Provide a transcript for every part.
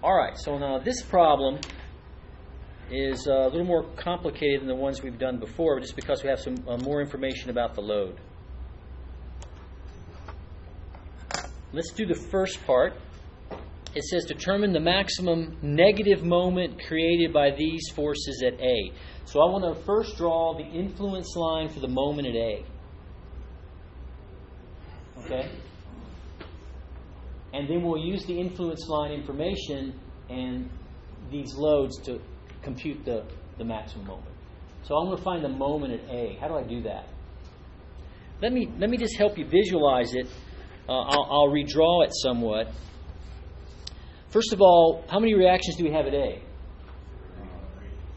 All right, so now this problem is a little more complicated than the ones we've done before, just because we have some more information about the load. Let's do the first part. It says determine the maximum negative moment created by these forces at A. So I want to first draw the influence line for the moment at A. Okay? And then we'll use the influence line information and these loads to compute the maximum moment. So I'm going to find the moment at A. How do I do that? Let me just help you visualize it. I'll redraw it somewhat. First of all, how many reactions do we have at A?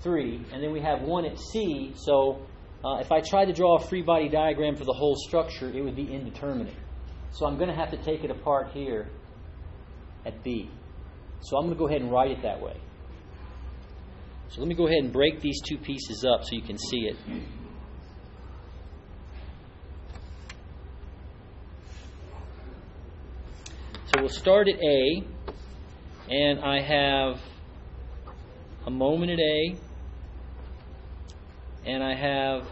3. And then we have 1 at C. So if I tried to draw a free body diagram for the whole structure, it would be indeterminate. So I'm going to have to take it apart here at B. So I'm going to go ahead and write it that way. So let me go ahead and break these two pieces up so you can see it. So we'll start at A, and I have a moment at A, and I have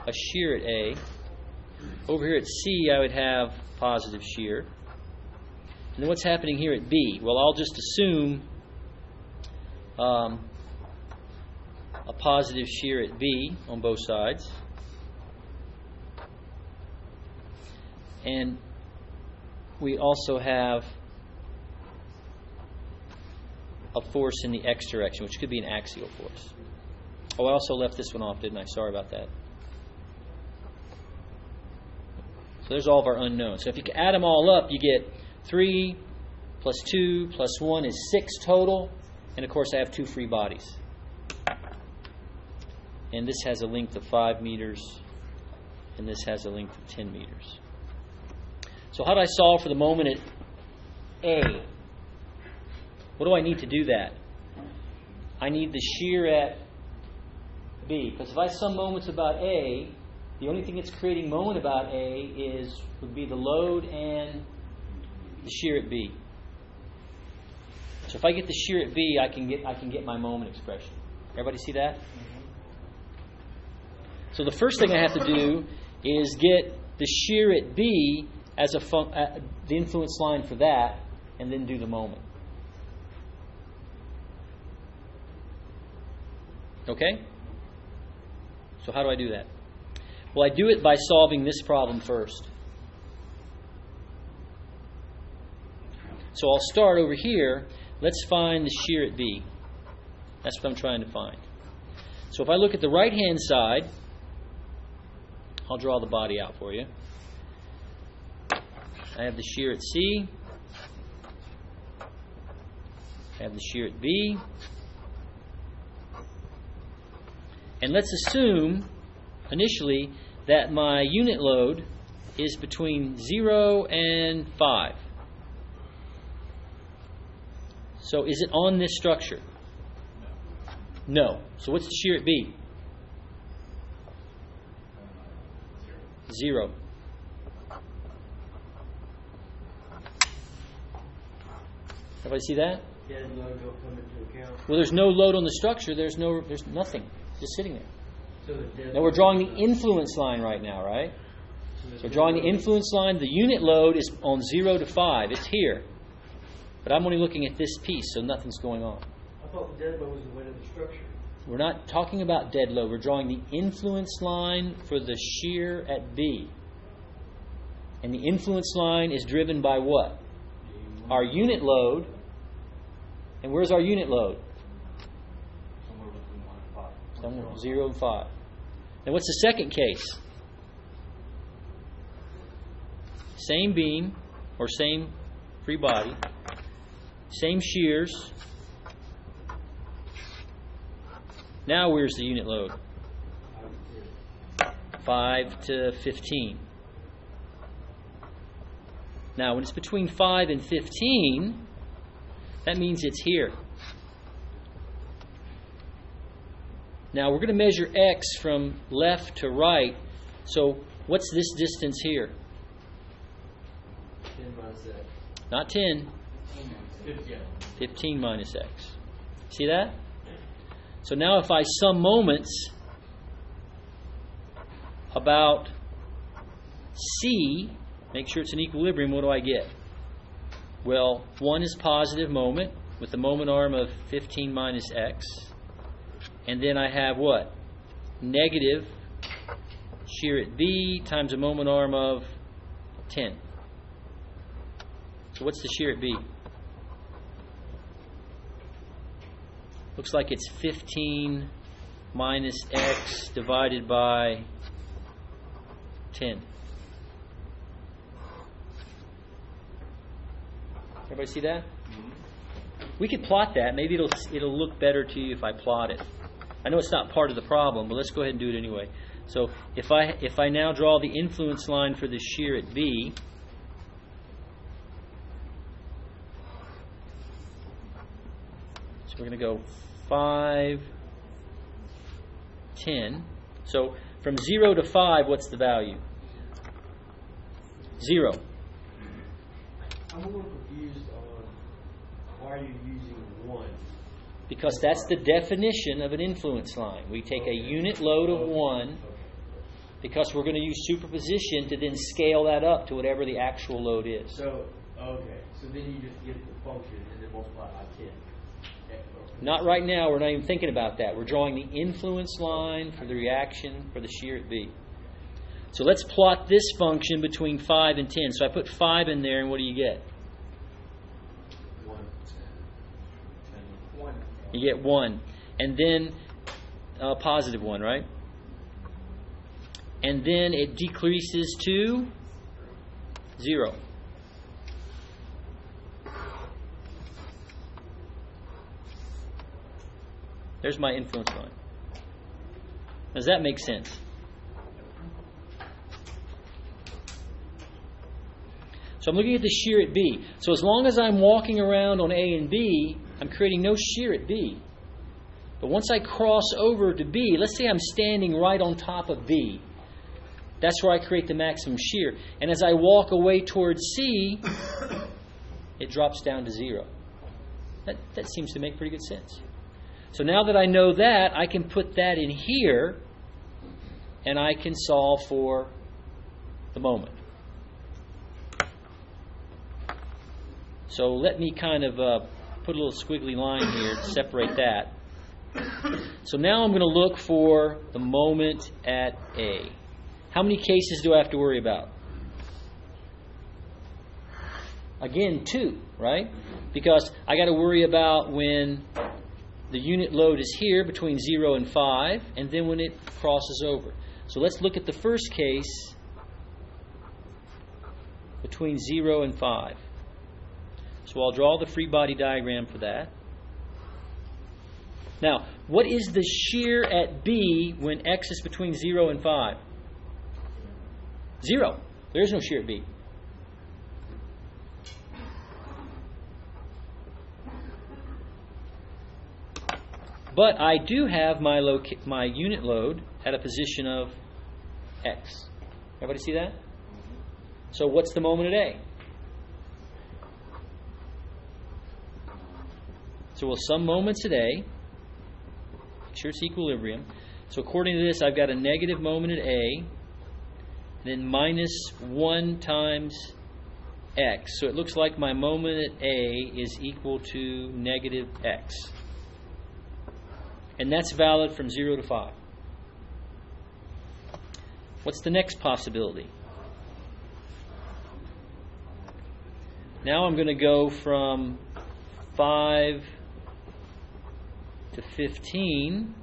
a shear at A. Over here at C, I would have positive shear. And then what's happening here at B? Well, I'll just assume a positive shear at B on both sides. And we also have a force in the x direction, which could be an axial force. Oh, I also left this one off, didn't I? Sorry about that. So there's all of our unknowns. So if you add them all up, you get 3 plus 2 plus 1 is 6 total. And of course, I have 2 free bodies. And this has a length of 5 meters. And this has a length of 10 meters. So how do I solve for the moment at A? What do I need to do that? I need the shear at B. Because if I sum moments about A, the only thing that's creating moment about A would be the load and the shear at B. So if I get the shear at B, I can get my moment expression. Everybody see that? So the first thing I have to do is get the shear at B as the influence line for that, and then do the moment. Okay? So how do I do that? Well, I do it by solving this problem first. So I'll start over here. Let's find the shear at B. That's what I'm trying to find. So if I look at the right-hand side, I'll draw the body out for you. I have the shear at C. I have the shear at B. And let's assume, initially, that my unit load is between 0 and 5. So is it on this structure? No. So what's the shear at B? 0. Everybody see that? Well, there's no load on the structure. There's nothing. Just sitting there. Now we're drawing the influence line right now, right? So we're drawing the influence line. The unit load is on 0 to 5. It's here. But I'm only looking at this piece, so nothing's going on. I thought the dead load was the weight of the structure. We're not talking about dead load. We're drawing the influence line for the shear at B. And the influence line is driven by what? Our unit load. And where's our unit load? Somewhere 0 and 5. Now what's the second case? Same beam, or same free body. Same shears. Now where's the unit load? 5 to 15. Now when it's between 5 and 15, that means it's here. Now we're going to measure x from left to right. So what's this distance here? 10 minus x. Not 10. 15 minus x. See that? So now if I sum moments about C, make sure it's in equilibrium, what do I get? Well, 1 is positive moment with the moment arm of 15 minus x. And then I have what? Negative shear at B times a moment arm of 10. So what's the shear at B? Looks like it's 15 minus x divided by 10. Everybody see that? We could plot that. Maybe it'll look better to you if I plot it. I know it's not part of the problem, but let's go ahead and do it anyway. So if I now draw the influence line for the shear at B, so we're going to go 5, 10. So from 0 to 5, what's the value? 0. I'm a little confused on why you're using 1. Because that's the definition of an influence line. We take a unit load of 1 because we're going to use superposition to then scale that up to whatever the actual load is. So, okay. So then you just get the function and then multiply by 10. Not right now. We're not even thinking about that. We're drawing the influence line for the reaction for the shear at B. So let's plot this function between 5 and 10. So I put 5 in there, and what do you get? 1. You get 1. And then positive 1, right? And then it decreases to 0. There's my influence line. Does that make sense? So I'm looking at the shear at B. So as long as I'm walking around on A and B, I'm creating no shear at B. But once I cross over to B, let's say I'm standing right on top of B. That's where I create the maximum shear. And as I walk away towards C, it drops down to 0. That seems to make pretty good sense. So now that I know that, I can put that in here, and I can solve for the moment. So let me kind of put a little squiggly line here to separate that. So now I'm going to look for the moment at A. How many cases do I have to worry about? Again, 2, right? Because I got to worry about when the unit load is here between 0 and 5, and then when it crosses over. So let's look at the first case between 0 and 5. So I'll draw the free body diagram for that. Now, what is the shear at B when x is between 0 and 5? 0. There is no shear at B. But I do have my unit load at a position of x. Everybody see that? So what's the moment at A? So we'll sum moments at A. Make sure it's equilibrium. So according to this, I've got a negative moment at A, then minus 1 times x. So it looks like my moment at A is equal to negative x. And that's valid from 0 to 5. What's the next possibility? Now I'm going to go from 5 to 15.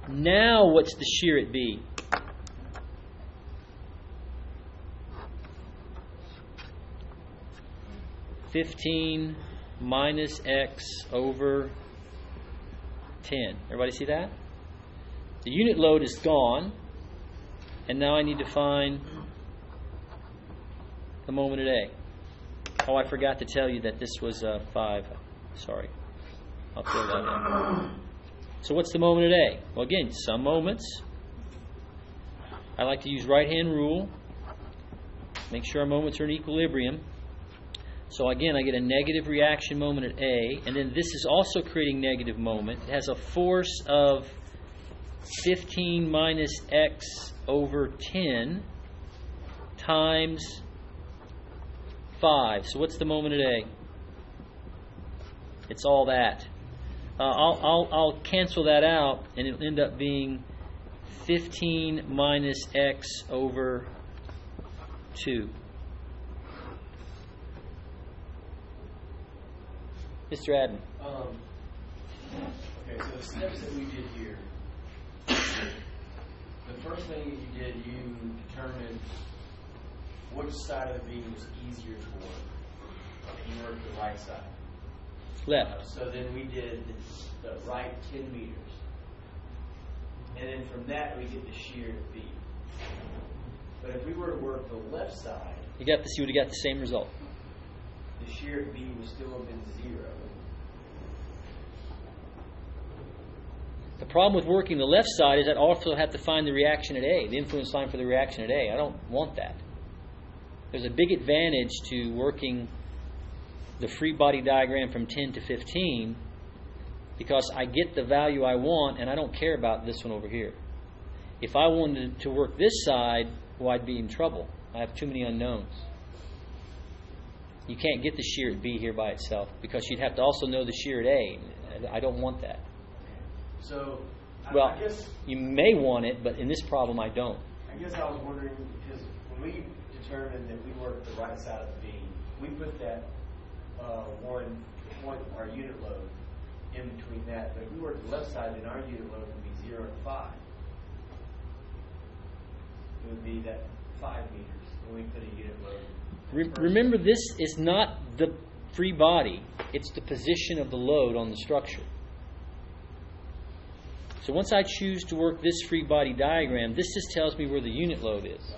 Now what's the shear at B? (15 minus x over 10). Everybody see that? The unit load is gone, and now I need to find the moment at A. Oh, I forgot to tell you that this was 5. Sorry. I'll fill that in. So what's the moment at A? Well, again, some moments. I like to use right-hand rule. Make sure our moments are in equilibrium. So again, I get a negative reaction moment at A, and then this is also creating negative moment. It has a force of 15 minus x over 10 times 5. So what's the moment at A? It's all that. I'll cancel that out, and it'll end up being 15 minus x over 2. Mr. Adden. Okay, so the steps that we did here, the first thing that you did, you determined which side of the beam was easier to work, and you worked the right side. Left. So then we did the right 10 meters. And then from that, we get the shear at B. But if we were to work the left side, You would have got the same result. the shear at B would still have been 0. The problem with working the left side is I'd also have to find the reaction at A, the influence line for the reaction at A. I don't want that. There's a big advantage to working the free body diagram from 10 to 15 because I get the value I want and I don't care about this one over here. If I wanted to work this side, well, I'd be in trouble. I have too many unknowns. You can't get the shear at B here by itself because you'd have to also know the shear at A. I don't want that. So, Well, I guess you may want it, but in this problem I don't. I was wondering, because when we determined that we worked the right side of the beam, we put that one point, our unit load, in between that. But if we worked the left side, then our unit load would be 0 and 5. It would be that 5 meters when we put a unit load. Remember, this is not the free body. It's the position of the load on the structure. So once I choose to work this free body diagram, this just tells me where the unit load is.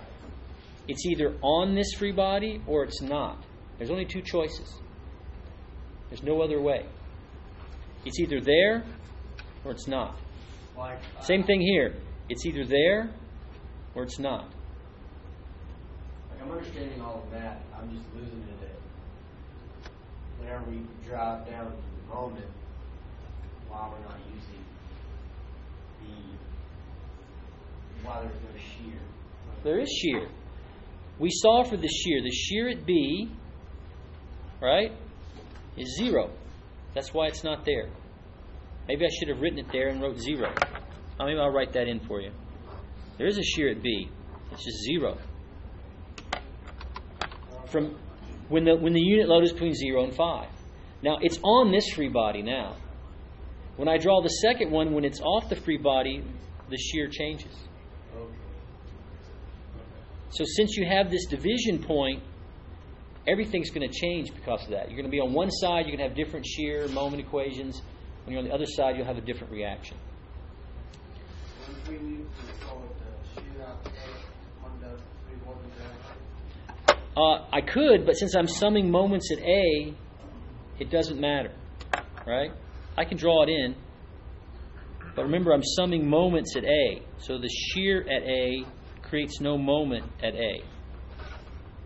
It's either on this free body or it's not. There's only two choices. There's no other way. It's either there or it's not. Same thing here. It's either there or it's not. I'm understanding all of that. I'm just losing it at whenever we drop down to the moment while we're not using while there's no shear. There is shear. We saw for the shear. The shear at B, right, is 0. That's why it's not there. Maybe I should have written it there and wrote 0. Maybe I'll write that in for you. There is a shear at B. It's just 0. From when the unit load is between 0 and 5. Now, it's on this free body now. When I draw the second one, when it's off the free body, the shear changes. So since you have this division point, everything's going to change because of that. You're going to be on one side, you're going to have different shear moment equations. When you're on the other side, you'll have a different reaction. I could, but since I'm summing moments at A, it doesn't matter, right? I can draw it in, but remember I'm summing moments at A. So the shear at A creates no moment at A,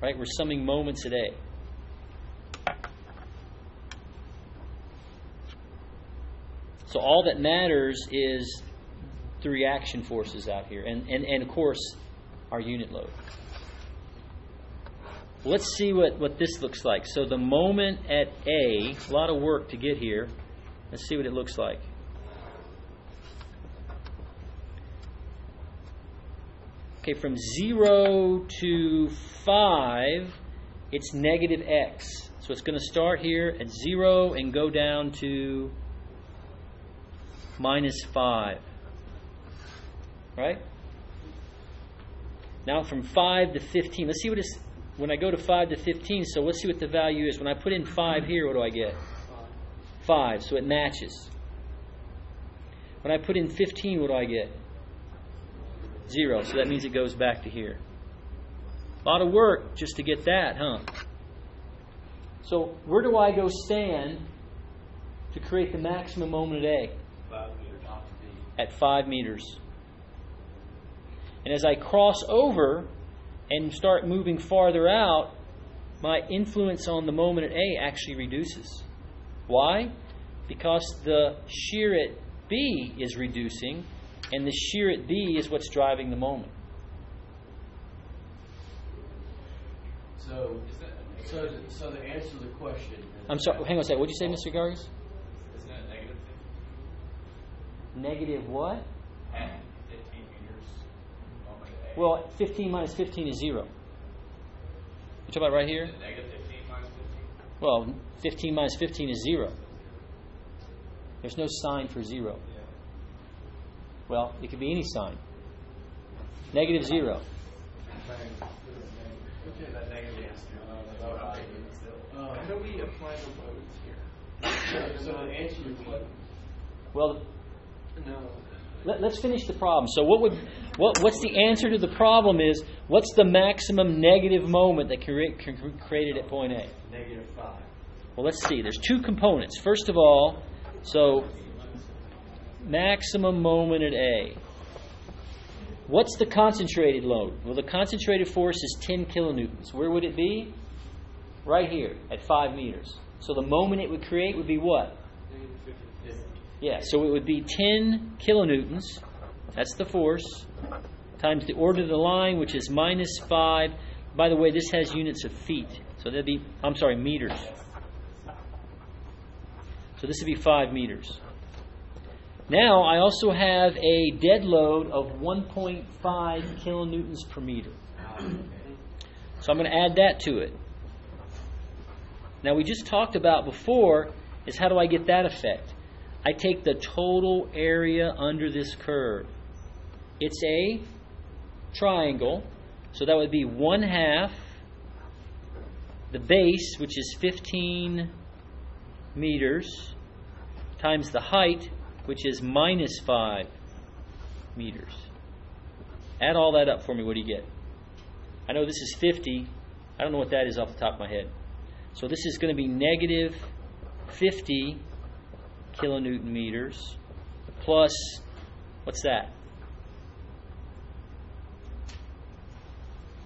right? We're summing moments at A. So all that matters is the reaction forces out here, and of course, our unit load. Let's see what this looks like. So the moment at A, a lot of work to get here. Let's see what it looks like. Okay, from 0 to 5, it's negative x. So it's going to start here at 0 and go down to minus 5. Right? Now from 5 to 15, let's see what it's, when I go to 5 to 15, so let's see what the value is. When I put in 5 here, what do I get? 5, so it matches. When I put in 15, what do I get? 0, so that means it goes back to here. A lot of work just to get that, huh? So where do I go stand to create the maximum moment at A? 5 meters off the beam. At 5 meters. And as I cross over and start moving farther out, my influence on the moment at A actually reduces. Why? Because the shear at B is reducing, and the shear at B is what's driving the moment. So the answer to the question. I'm sorry, hang on a second. What did you say, Mr. Gargas? Isn't that a negative thing? Negative what? At 15 meters. Moment at A. Well, 15 minus 15 is 0. You talking about right here? Is it negative 15 minus 15? Well, 15 minus 15 is 0. There's no sign for 0. Yeah. Well, it could be any sign. Negative 0. How do we apply the loads here? So to answer your question, Well, No. let's finish the problem. So what's the answer to the problem is, what's the maximum negative moment that can be created at point A? -5. Well, let's see. There's two components. First of all, so maximum moment at A. What's the concentrated load? Well, the concentrated force is 10 kilonewtons. Where would it be? Right here at 5 meters. So the moment it would create would be what? Yeah, so it would be 10 kilonewtons. That's the force. Times the order of the line, which is -5. By the way, this has units of feet. So that'd be, meters. So this would be 5 meters. Now, I also have a dead load of 1.5 kilonewtons per meter. So I'm going to add that to it. Now, we just talked about before is how do I get that effect? I take the total area under this curve. It's a triangle, so that would be 1/2 the base, which is 15 meters, times the height, which is -5 meters. Add all that up for me. What do you get? I know this is 50. I don't know what that is off the top of my head. So this is going to be -50 kilonewton meters plus, what's that?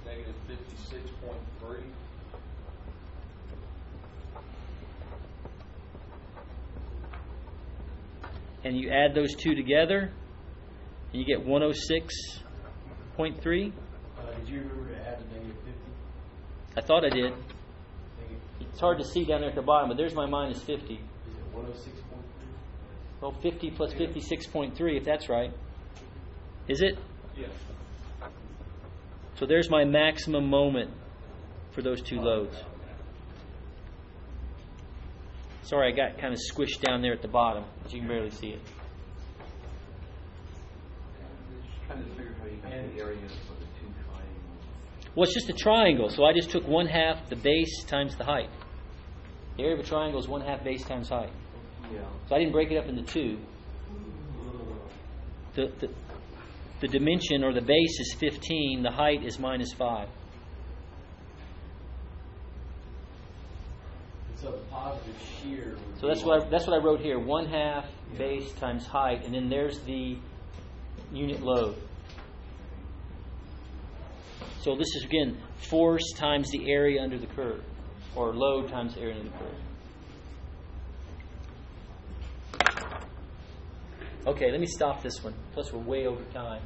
-56.3. And you add those two together, and you get 106.3. Did you remember to add the -50? I thought I did. It's hard to see down there at the bottom, but there's my -50. Is it 106.3? Well, 50 plus 56.3, if that's right. Is it? Yes. So there's my maximum moment for those two loads. Sorry, I got kind of squished down there at the bottom, but you can barely see it. Trying to figure how you get the area for the two triangles. Well, it's just a triangle, so I just took 1/2 the base times the height. The area of a triangle is 1/2 base times height. Yeah. So I didn't break it up into two. The dimension or the base is 15. The height is -5. So the positive shear. So that's what I wrote here. 1/2 base times height, and then there's the unit load. So this is again force times the area under the curve, or load times the area under the curve. Okay, let me stop this one. Plus, we're way over time.